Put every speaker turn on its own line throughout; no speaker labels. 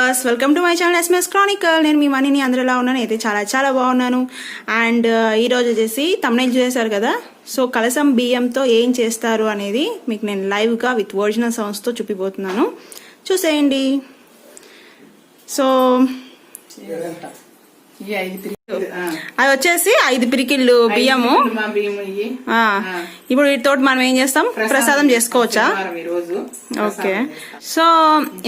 Viewers, welcome to my channel SMS Chronicle. నేను మీ మనీని అందరూ ఎలా ఉన్నాను అయితే చాలా బాగున్నాను. అండ్ ఈరోజు వచ్చేసి thumbnail చేశారు కదా, సో కలసం బియ్యంతో ఏం చేస్తారు అనేది మీకు నేను లైవ్గా విత్ ఒరిజినల్ సౌండ్స్తో చూపిపోతున్నాను, చూసేయండి. సో అది వచ్చేసి 5 పిరికిళ్ళు బియ్యము. ఇప్పుడు వీటితో మనం ఏం చేస్తాం, ప్రసాదం చేసుకోవచ్చా? ఓకే. సో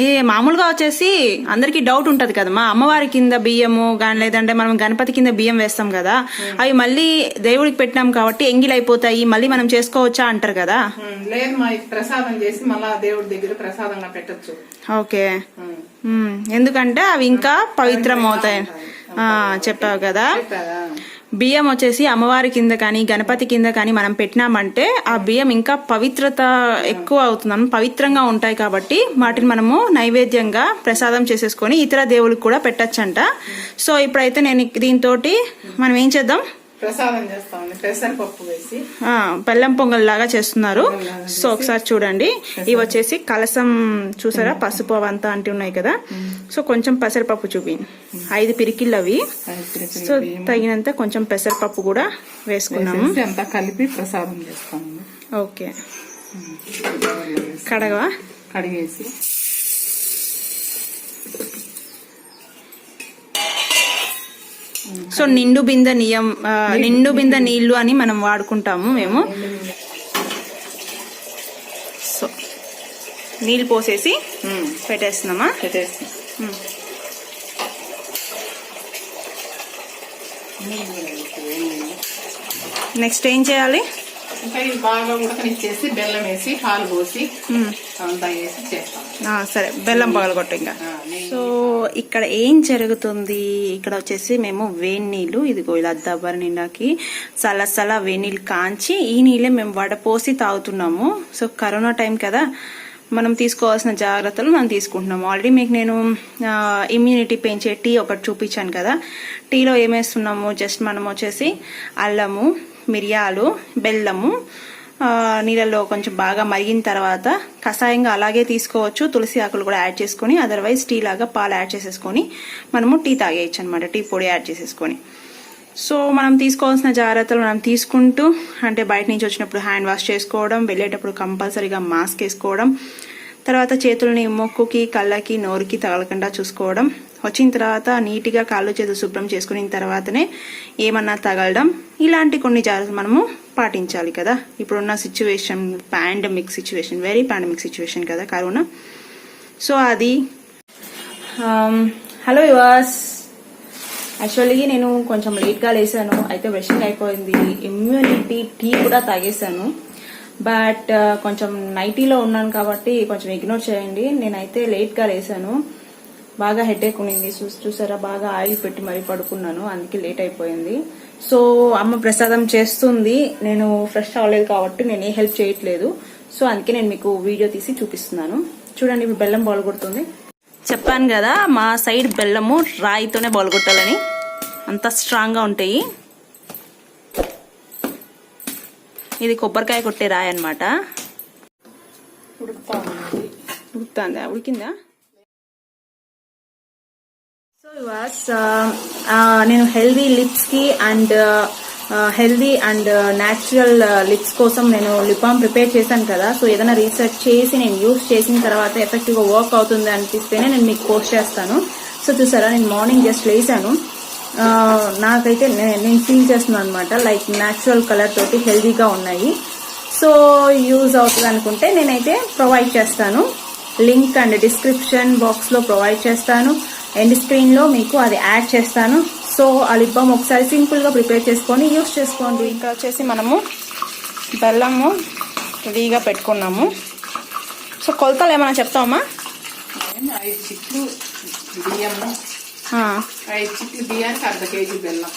ఈ మామూలుగా వచ్చేసి అందరికి డౌట్ ఉంటది కదా, మా అమ్మవారి కింద బియ్యము కానీ లేదంటే మనం గణపతి కింద బియ్యం వేస్తాం కదా, అవి మళ్ళీ దేవుడికి పెట్టినాం కాబట్టి ఎంగిల్ అయిపోతాయి, మళ్ళీ మనం చేసుకోవచ్చా అంటారు కదా.
లేదు, మా ప్రసాదం చేసి మళ్ళా దేవుడి దగ్గర ప్రసాదంగా పెట్టచ్చు.
ఓకే. ఎందుకంటే అవి ఇంకా పవిత్రం అవుతాయి చెప్పావు కదా. బియ్యం వచ్చేసి అమ్మవారి కింద కానీ గణపతి కింద కానీ మనం పెట్టినామంటే ఆ బియ్యం ఇంకా పవిత్రత ఎక్కువ అవుతుంది, పవిత్రంగా ఉంటాయి కాబట్టి వాటిని మనము నైవేద్యంగా ప్రసాదం చేసేసుకొని ఇతర దేవుళ్ళకి కూడా పెట్టచ్చంట. సో ఇప్పుడైతే నేను దీంతో మనం ఏం చేద్దాం,
ప్రసాదం చేస్తామండి. పెసరపప్పు వేసి
బెల్లం పొంగల్ లాగా చేస్తున్నారు. సో ఒకసారి చూడండి, ఇవి వచ్చేసి కలసం చూసారా, పసుపు అవంతా అంటే ఉన్నాయి కదా. సో కొంచెం పెసరపప్పు చూపి 5 పిరికిళ్ళు అవి. సో తగినంత కొంచెం పెసరపప్పు కూడా వేసుకున్నాము,
అంతా కలిపి ప్రసాదం చేస్తాము.
ఓకే. కడిగేసి సో నిండు బిందె నీళ్లు అని మనం వాడుకుంటాము మేము. సో నీళ్ళు పోసేసి పెట్టేస్తున్నామా? నెక్స్ట్ ఏం చేయాలి?
ఇంకా ఇది బాగా ఉడకనిచ్చేసి బెల్లం వేసి పాలు పోసి అంతా వేసి చేస్తాం.
సరే, బెల్లం పగలగొట్టు ఇంకా. సో ఇక్కడ ఏం జరుగుతుంది, ఇక్కడ వచ్చేసి మేము వేడి నీళ్ళు, ఇదిగో ఇలా దబ్బర నిండాకి సలసల వేడి నీళ్ళు కాంచి ఈ నీళ్ళే మేము వడపోసి తాగుతున్నాము. సో కరోనా టైం కదా, మనం తీసుకోవాల్సిన జాగ్రత్తలు మనం తీసుకుంటున్నాము. ఆల్రెడీ మీకు నేను ఇమ్యూనిటీ పెంచే టీ ఒకటి చూపించాను కదా. టీలో ఏమేస్తున్నాము, జస్ట్ మనం వచ్చేసి అల్లము, మిరియాలు, బెల్లము నీళ్ళలో కొంచెం బాగా మరిగిన తర్వాత కషాయంగా అలాగే తీసుకోవచ్చు, తులసి ఆకులు కూడా యాడ్ చేసుకొని, అదర్వైజ్ టీ లాగా పాలు యాడ్ చేసేసుకొని మనము టీ తాగేయచ్చు అనమాట, టీ పొడి యాడ్ చేసేసుకొని. సో మనం తీసుకోవాల్సిన జాగ్రత్తలు మనం తీసుకుంటూ, అంటే బయట నుంచి వచ్చినప్పుడు హ్యాండ్ వాష్ చేసుకోవడం, వెళ్ళేటప్పుడు కంపల్సరీగా మాస్క్ వేసుకోవడం, తర్వాత చేతులని ముక్కుకి, కళ్ళకి, నోరుకి తగలకుండా చూసుకోవడం, వచ్చిన తర్వాత నీట్గా కాళ్ళు చేతులు శుభ్రం చేసుకున్న తర్వాతనే ఏమన్నా తగలడం, ఇలాంటి కొన్ని జాగ్రత్తలు మనము పాటించాలి కదా. ఇప్పుడున్న situation pandemic situation, very pandemic situation కదా కరోనా. సో అది హలో వ్యూవర్స్, యాక్చువల్లీ నేను కొంచెం లేట్గా లేసాను, అయితే బ్రషింగ్ అయిపోయింది, ఇమ్యూనిటీ టీ కూడా తాగేశాను. బట్ కొంచెం నైటీలో ఉన్నాను కాబట్టి కొంచెం ఇగ్నోర్ చేయండి. నేనైతే లేట్గా లేసాను, బాగా హెడేక్ ఉన్నింది, చూసారా, బాగా ఆయిల్ పెట్టి మరీ పడుకున్నాను, అందుకే లేట్ అయిపోయింది. సో అమ్మ ప్రసాదం చేస్తుంది, నేను ఫ్రెష్ అవ్వలేదు కాబట్టి నేను ఏ హెల్ప్ చేయట్లేదు. సో అందుకే నేను మీకు వీడియో తీసి చూపిస్తున్నాను. చూడండి, ఇప్పుడు బెల్లం బొలగొడుతుంది. చెప్పాను కదా మా సైడ్ బెల్లము రాయితోనే బొలగొట్టాలని, అంత స్ట్రాంగ్గా ఉంటాయి. ఇది కొబ్బరికాయ కొట్టే రాయి అనమాట. ఉడికిందా? సో నేను హెల్దీ లిప్స్ కి and healthy and natural lips కోసం నేను లిప్ బామ్ ప్రిపేర్ చేశాను కదా. సో ఏదైనా రీసెర్చ్ చేసి నేను యూజ్ చేసిన తర్వాత ఎఫెక్టివ్ గా వర్క్ అవుతుంది అనిపిస్తేనే నేను మీకు పోస్ట్ చేస్తాను. సో చూసారా, నేను మార్నింగ్ జస్ట్ లేసాను, నాకైతే నేను ఫీల్ చేస్తున్నాను అనమాట, లైక్ న్యాచురల్ కలర్ తోటి హెల్దీగా ఉన్నాయి. సో యూజ్ అవుతుంది అనుకుంటే నేనైతే ప్రొవైడ్ చేస్తాను, లింక్ అండ్ డిస్క్రిప్షన్ బాక్స్ లో ప్రొవైడ్ చేస్తాను, ఎండ్ స్క్రీన్ లో మీకు అది యాడ్ చేస్తాను. సో ఆ లిప్ బామ్ ఒకసారి సింపుల్ గా ప్రిపేర్ చేసుకొని యూజ్ చేసుకోండి. ఇంకా వచ్చేసి మనము బెల్లము రెడీగా పెట్టుకున్నాము. సో కొలతలు ఏమైనా చెప్తామా?
5 చిట్లు బియ్యము, 5 చిట్లు బియ్యానికి 1/2 కేజీ బెల్లం.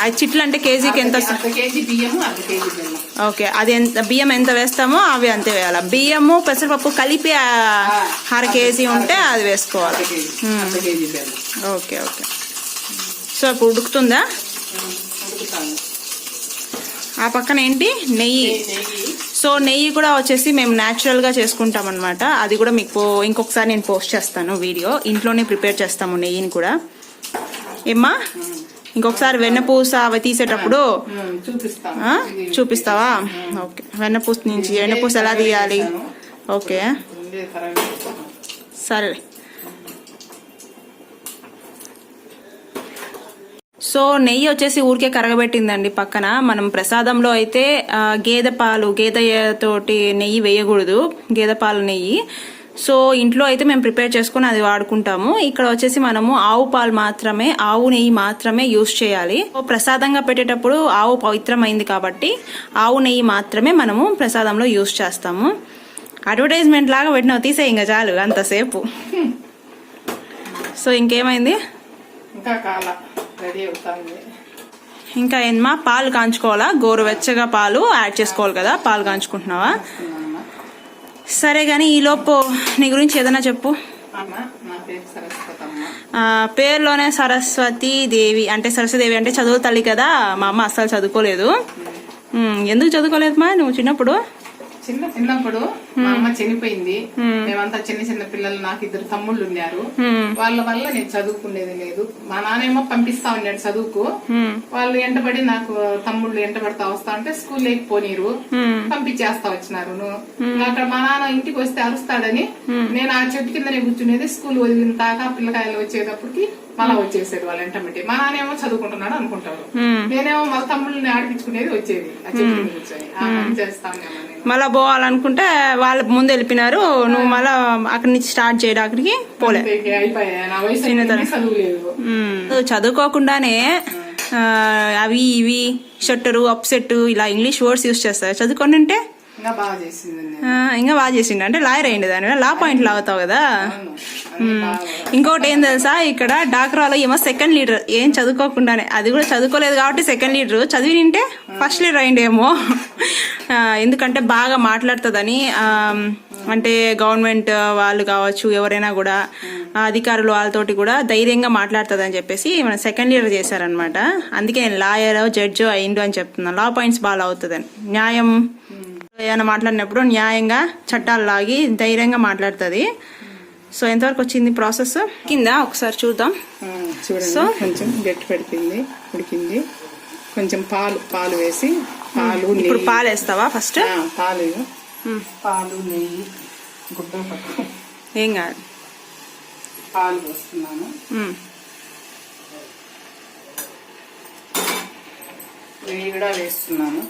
5 చిట్లు అంటే కేజీకి ఎంత?
1/2 కేజీ బియ్యము, 1/2 కేజీ బెల్లం.
ఓకే, అది ఎంత బియ్యం ఎంత వేస్తామో అవి అంతే వేయాలి. బియ్యము పెసరపప్పు కలిపి 1/2 కేజీ ఉంటే అది వేసుకోవాలి. ఓకే. సో ఇప్పుడు ఉడుకుతుందా? ఆ పక్కన ఏంటి నెయ్యి. సో నెయ్యి కూడా వచ్చేసి మేము న్యాచురల్ గా చేసుకుంటాం అనమాట. అది కూడా మీకు ఇంకొకసారి నేను పోస్ట్ చేస్తాను వీడియో. ఇంట్లోనే ప్రిపేర్ చేస్తాము నెయ్యిని కూడా. ఏమ్మా ఇంకొకసారి వెన్నపూస అవి తీసేటప్పుడు చూపిస్తావా? ఓకే. వెన్నపూస నుంచి వెన్నపూస ఎలా తీయాలి? ఓకే సరే. సో నెయ్యి వచ్చేసి ఊరికే కరగబెట్టిందండి పక్కన. మనం ప్రసాదంలో అయితే గేదె తోటి నెయ్యి వేయకూడదు, గేదె పాలు నెయ్యి. సో ఇంట్లో అయితే మేము ప్రిపేర్ చేసుకుని అది వాడుకుంటాము. ఇక్కడ వచ్చేసి మనము ఆవు పాలు మాత్రమే, ఆవు నెయ్యి మాత్రమే యూజ్ చేయాలి. ప్రసాదంగా పెట్టేటప్పుడు ఆవు పవిత్రమైంది కాబట్టి ఆవు నెయ్యి మాత్రమే మనము ప్రసాదంలో యూజ్ చేస్తాము. అడ్వర్టైజ్మెంట్ లాగా పెట్టినావు, తీసే ఇంకా చాలు అంతసేపు. సో ఇంకేమైంది? ఇంకా ఏమా పాలు కాంచుకోవాలా? గోరువెచ్చగా పాలు యాడ్ చేసుకోవాలి కదా. పాలు కాంచుకుంటున్నావా? సరే గాని ఈలోపు నీ గురించి ఏదైనా చెప్పు. పేరులోనే సరస్వతి దేవి అంటే సరస్వతి అంటే చదువు తల్లి కదా. మా అమ్మ అస్సలు చదువుకోలేదు. ఎందుకు చదువుకోలేదు మా నువ్వు చిన్నప్పుడు?
చిన్నప్పుడు మా అమ్మ చనిపోయింది. మేమంతా చిన్న పిల్లలు, నాకు 2 తమ్ముళ్ళు ఉన్నారు. వాళ్ళ వల్ల నేను చదువుకునేది లేదు. మా నాన్నేమో పంపిస్తా ఉన్నాడు చదువుకు. వాళ్ళు ఎంటబడి నాకు తమ్ముళ్ళు ఎంటబడతా వస్తా ఉంటే స్కూల్ లేకపోనీరు, పంపించేస్తా వచ్చినారు. అక్కడ మా నాన్న ఇంటికి వస్తే అరుస్తాడని నేను ఆ చెట్టు కిందనే కూర్చునేది. స్కూల్ వదిలిన దాకా పిల్లకాయలు వచ్చేటప్పటికి మళ్ళా వచ్చేసేది వాళ్ళు ఎంటబట్టి. మా నాన్నేమో చదువుకుంటున్నాడు అనుకుంటాడు, నేనేమో మా తమ్ముళ్ళని ఆడిపించుకునేది వచ్చేది ఆ చెట్టు మీద కూర్చొని. ఆ పని చేస్తాను.
మళ్ళా పోవాలనుకుంటే వాళ్ళ ముందు వెళ్ళిపోయినారు, నువ్వు మళ్ళా అక్కడి నుంచి స్టార్ట్ చేయడానికి పోలే. చదువుకోకుండానే అవి ఇవి షట్టరు అప్సెట్ ఇలా ఇంగ్లీష్ వర్డ్స్ యూజ్ చేస్తారు. చదువుకొని ఉంటే ఇంకా బాగా చేసిండు అంటే లాయర్ అయ్యింది. దాని లా పాయింట్ లాగుతావు కదా. ఇంకోటి ఏం తెలుసా, ఇక్కడ డాక్రాలో ఏమో 2nd లీడర్ ఏం చదువుకోకుండానే, అది కూడా చదువుకోలేదు కాబట్టి 2nd లీడర్, చదివి నింటే 1st లీడర్ అయిండేమో. ఎందుకంటే బాగా మాట్లాడుతుందని, అంటే గవర్నమెంట్ వాళ్ళు కావచ్చు ఎవరైనా కూడా అధికారులు వాళ్ళతోటి కూడా ధైర్యంగా మాట్లాడుతుందని చెప్పేసి మన 2nd లీడర్ చేశారనమాట. అందుకే నేను లాయర్ జడ్జో అయిండు అని చెప్తున్నాను. లా పాయింట్స్ బాగా అవుతుందని. న్యాయం ఏమైనా మాట్లాడినప్పుడు న్యాయంగా చట్టాలు లాగి ధైర్యంగా మాట్లాడుతుంది. సో ఎంతవరకు వచ్చింది ప్రాసెస్ కింద ఒకసారి చూద్దాం.
సో కొంచెం గట్టి పడిపోయింది, ఉడికింది. కొంచెం పాలు వేసి
ఇప్పుడు పాలు వేస్తావా? ఫస్ట్
పాలు నెయ్యి గుడ్డ పట్టు
ఏం కాదు,
పాలు పోస్తున్నాను. నెయ్యి కూడా వేస్తున్నాను.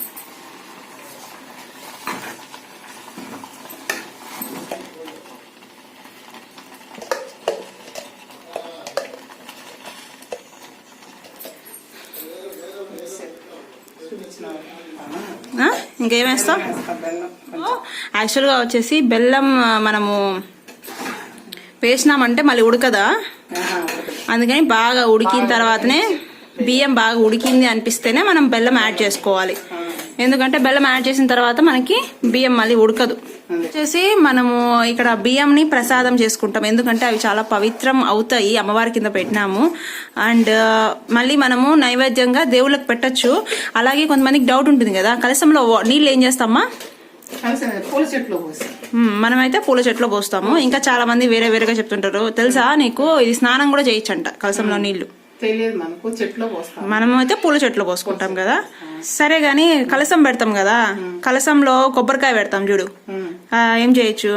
ఇంకేమేస్తాం? యాక్చువల్గా వచ్చేసి బెల్లం మనము వేసినామంటే మళ్ళీ ఉడకదా, అందుకని బాగా ఉడికిన తర్వాతనే బియ్యం బాగా ఉడికింది అనిపిస్తేనే మనం బెల్లం యాడ్ చేసుకోవాలి. ఎందుకంటే బెల్లం యాడ్ చేసిన తర్వాత మనకి బియ్యం మళ్ళీ ఉడకదు. వచ్చేసి మనము ఇక్కడ బియ్యంని ప్రసాదం చేసుకుంటాం, ఎందుకంటే అవి చాలా పవిత్రం అవుతాయి. అమ్మవారి కింద పెట్టినాము. అండ్ మళ్ళీ మనము నైవేద్యంగా దేవుళ్ళకి పెట్టచ్చు. అలాగే కొంతమందికి డౌట్ ఉంటుంది కదా, కలశంలో నీళ్ళు ఏం చేస్తామా? మనమైతే పూల చెట్లో పోస్తాము. ఇంకా చాలా మంది వేరే వేరేగా చెప్తుంటారు. తెలుసా నీకు? ఇది స్నానం కూడా చేయొచ్చంట కలశంలో నీళ్లు. మనమైతే పూల చెట్లో పోసుకుంటాం కదా. సరే గాని కలశం పెడతాం కదా, కలశంలో కొబ్బరికాయ పెడతాం చూడు, ఏం చేయొచ్చు?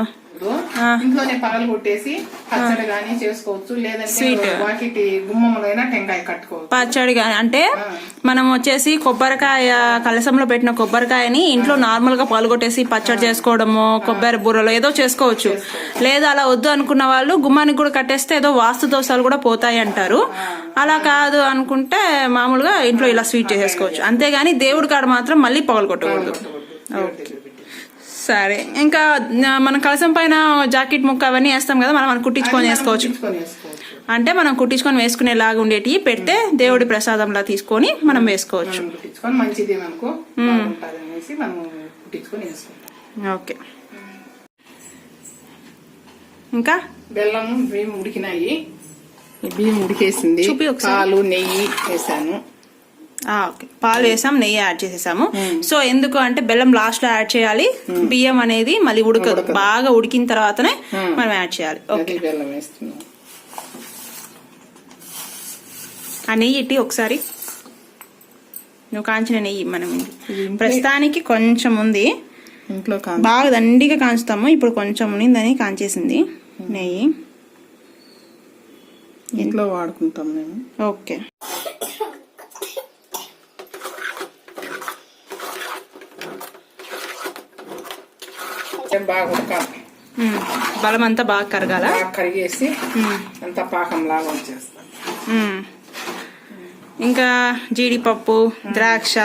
ఇంట్లోనే పగలు కొట్టేసి పచ్చడి గానీ చేసుకోవచ్చు, లేదంటే వాటికి గుమ్మములైనా టెంకాయ కట్టుకోవచ్చు.
పచ్చడి గానీ అంటే మనం వచ్చేసి కొబ్బరికాయ కలశంలో పెట్టిన కొబ్బరికాయని ఇంట్లో నార్మల్ గా పాలు కొట్టేసి పచ్చడి చేసుకోవడము, కొబ్బరి బూరలో ఏదో చేసుకోవచ్చు. లేదా అలా వద్దు అనుకున్న వాళ్ళు గుమ్మానికి కూడా కట్టేస్తే ఏదో వాస్తు దోషాలు కూడా పోతాయి అంటారు. అలా కాదు అనుకుంటే మామూలుగా ఇంట్లో ఇలా స్వీట్ చేసేసుకోవచ్చు. అంతేగాని దేవుడి కాడ మాత్రం మళ్ళీ పగలు కొట్టకూడదు. సరే, ఇంకా మనం కలసం పైన జాకెట్ ముక్క అవన్నీ వేస్తాం కదా, మనం కుట్టించుకొని వేసుకోవచ్చు. అంటే మనం కుట్టించుకొని వేసుకునేలాగా ఉండేటి పెడితే దేవుడి ప్రసాదంలా తీసుకొని మనం వేసుకోవచ్చు. ఓకే. ఇంకా
బెల్లం బియ్యం ఉడికినాయి, బియ్యం ఉడికేసింది, పాలు నెయ్యి వేసాను.
ఓకే, పాలు వేసాం, నెయ్యి యాడ్ చేసేసాము. సో ఎందుకు అంటే బెల్లం లాస్ట్ లో యాడ్ చేయాలి, బియ్యం అనేది మళ్ళీ ఉడకదు, బాగా ఉడికిన తర్వాతనే మనం యాడ్ చేయాలి. ఓకే,
బెల్లం వేస్తున్నాం.
ఆ నెయ్యి ఇట్టి ఒకసారి, నువ్వు కాంచిన నెయ్యి. మనం ప్రస్తుతానికి కొంచెం ఉంది
ఇంట్లో,
బాగా దండిగా కాంచుతాము. ఇప్పుడు కొంచెం ఉన్నిందని కాంచేసింది నెయ్యి,
ఇంట్లో వాడుకుంటాం మేము.
ఓకే,
బాగా ఉడకాలి,
బలం అంతా బాగా కరగాల,
బాగా కరిగేసి అంతా పాకం లాగా వచ్చేస్తాం.
ఇంకా జీడిపప్పు, ద్రాక్ష,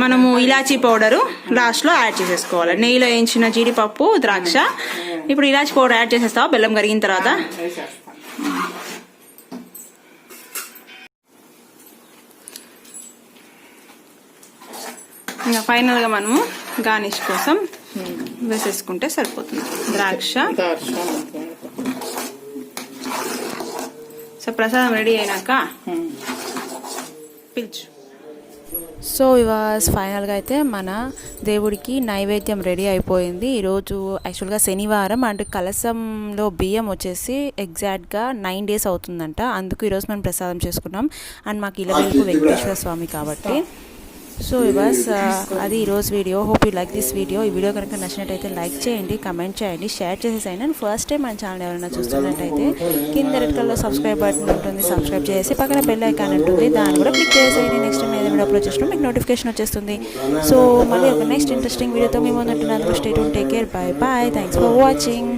మనము ఇలాచీ పౌడరు లాస్ట్ లో యాడ్ చేసేసుకోవాలి. నెయ్యిలో వేయించిన జీడిపప్పు, ద్రాక్ష. ఇప్పుడు ఇలాచీ పౌడర్ యాడ్ చేసేస్తావా బెల్లం కరిగిన తర్వాత? ఇంకా ఫైనల్ గా మనము గార్నిష్ కోసం వేసేసుకుంటే సరిపోతుంది ద్రాక్ష. సో ప్రసాదం రెడీ అయినాక పిలుచు. సో ఇవాళ ఫైనల్గా అయితే మన దేవుడికి నైవేద్యం రెడీ అయిపోయింది. ఈరోజు యాక్చువల్గా శనివారం అండ్ కలశంలో బియ్యం వచ్చేసి ఎగ్జాక్ట్గా 9 days అవుతుందంట. అందుకు ఈరోజు మనం ప్రసాదం చేసుకున్నాం. అండ్ మాకు ఇలవేల్పు వెంకటేశ్వర స్వామి కాబట్టి. సో ఇవాస్ అది ఈరోజు video. Hope you like this video. ఈ వీడియో కనుక నచ్చినట్టయితే లైక్ చేయండి, కమెంట్ చేయండి, షేర్ చేసేసండి. అండ్ ఫస్ట్ టైం మన ఛానల్ ఎవరైనా చూస్తున్నట్టయితే కింద రెడ్ కలర్లో సబ్స్క్రైబ్ బటన్ ఉంటుంది, సబ్స్క్రైబ్ చేసి పక్కన బెల్ ఐకాన్ ఉంటుంది, దాన్ని కూడా క్లిక్ చేసేయండి. నెక్స్ట్ టైం ఏదైనా వీడియో అప్లోడ్ చేసినా మీకు నోటిఫికేషన్ వచ్చేస్తుంది. సో మళ్ళీ ఒక నెక్స్ట్ ఇంట్రెస్టింగ్ వీడియోతో మేము ఉంటున్నాను. Stay tune, take care, by by, thanks for watching.